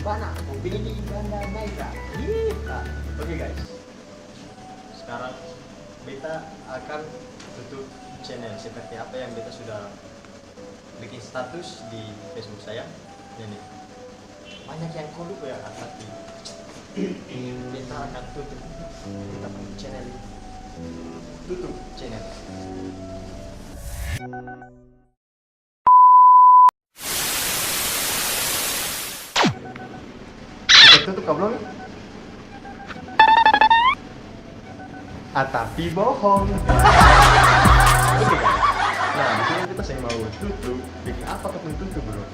Cubana, Komedi Banda Naira. Oke guys, sekarang beta akan tutup channel seperti apa yang beta sudah bikin status di Facebook saya. Ini banyak yang korup ya, tapi beta akan tutup kita punya channel ini. Tutup channel. Tutup kabelnya? Tapi bohong. Oke guys. Nah, di sini kita saya mau tutup. Jadi apa pun tutup bro.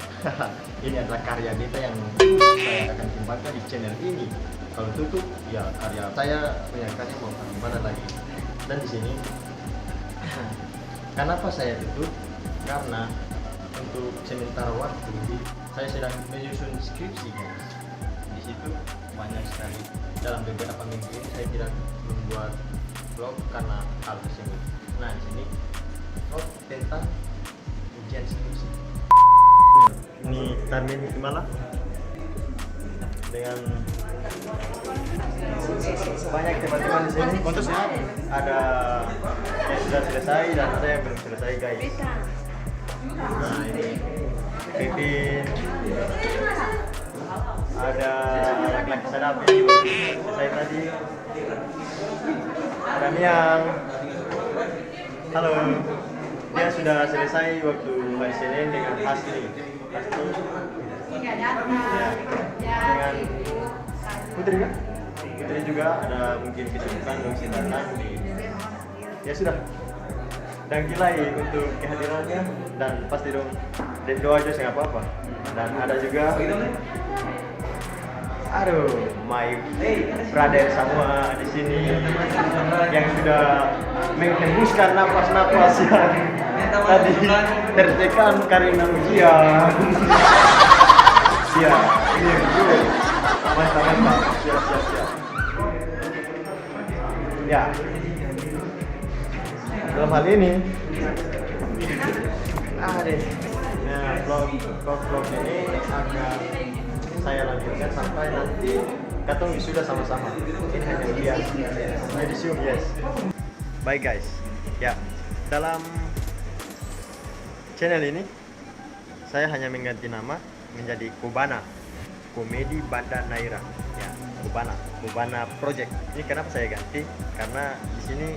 Ini adalah karya beta yang saya akan kembangkan di channel ini. Kalau tutup, ya karya saya punya karya mau gimana lagi. Dan di sini, kenapa saya tutup? Karena untuk sementara waktu saya sedang menyusun skripsi guys. Di situ banyak sekali dalam beberapa minggu ini saya tidak membuat vlog karena hal tersebut. Nah di sini vlog tentang ujian skripsi. Ini Tarmin Hikmalah dengan banyak teman-teman di sini. Konteksnya ada yang sudah selesai dan ada yang belum selesai guys. Nah ini Pipin, ada laki-laki sadapi saya tadi, ada Miang. Halo, dia sudah selesai waktu hari Senin dengan Hasli ya, dengan Putri kan? Putri juga ada mungkin kesibukan datang di ya sudah. Dan Kilai untuk kehadirannya dan pasti dong doa aja sih nggak apa-apa. Dan ada juga my brother semua di sini yang sudah menghembuskan napas-napas yang tadi tertekan karena ujian. Ya, ini dulu. Mantap. Siap. Ya. Dalam hal ini, vlog ini akan saya lanjutkan sampai nanti katong wisuda sama-sama. Ini hanya bias, yudisium yes. Baik guys, ya dalam channel ini saya hanya mengganti nama menjadi Cubana, Komedi Banda Naira. Ya, Cubana Project. Ini kenapa saya ganti? Karena di sini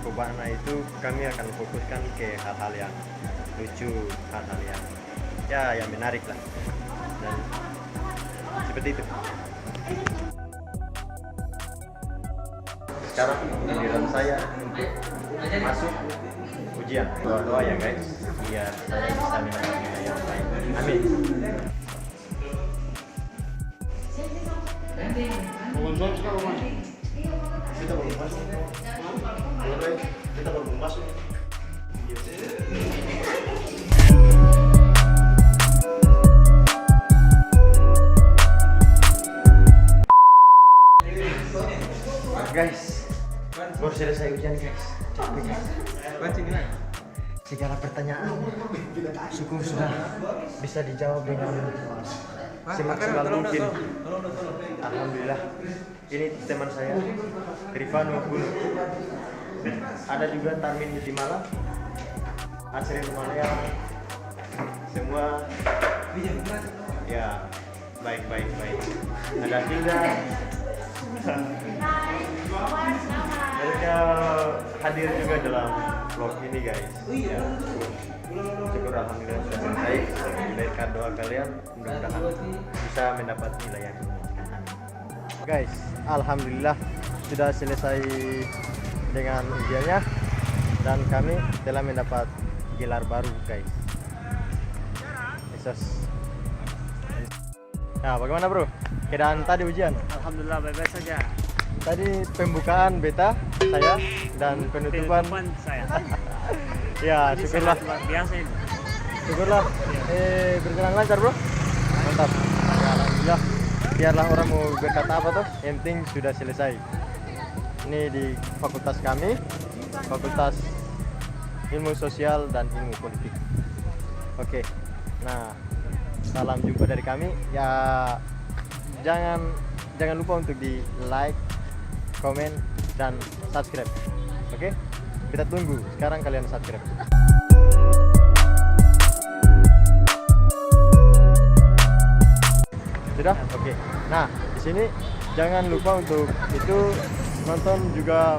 Cubana itu kami akan fokuskan ke hal-hal yang lucu, hal-hal yang menarik lah. Dan seperti itu. Sekarang giliran saya untuk masuk ujian. Doa ya guys, biar saya bisa mendapat nilai yang baik. Amin. Kita baru masuk. Guys, baru selesai ujian guys. Capek guys. Segala pertanyaan syukur sudah bisa dijawab dengan semaksimal mungkin. Alhamdulillah. Ini teman saya Rifano Gul. Ada juga Tarmin Hikmalah, Asri Malaya. Semua ya baik. Ada Hilda. Mereka hadir juga dalam vlog ini guys. Ya, syukur alhamdulillah sudah selesai. Mereka doa kalian mudah-mudahan bisa mendapat nilai yang memuaskan. Guys, alhamdulillah sudah selesai dengan ujiannya dan kami telah mendapat gelar baru guys. Yesus. Nah, bagaimana bro? Keadaan tadi ujian? Alhamdulillah baik-baik saja. Tadi pembukaan beta saya dan penutupan saya. Ya, Ini syukurlah. sangat luar biasa ini. Syukurlah. Berjalan lancar bro. Mantap. Ya, alhamdulillah. Biarlah orang mau berkata apa tuh, yang penting sudah selesai. Ini di fakultas kami, Fakultas Ilmu Sosial dan Ilmu Politik. Oke. Nah, salam jumpa dari kami. Ya jangan lupa untuk di like, komen, dan subscribe. Oke? Kita tunggu sekarang kalian subscribe. Sudah? Oke. Nah, di sini jangan lupa untuk itu nonton juga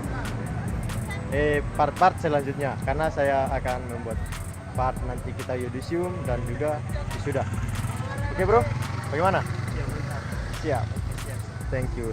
part-part selanjutnya, karena saya akan membuat part nanti kita yudisium dan juga wisuda. Oke bro, bagaimana? Siap. Thank you.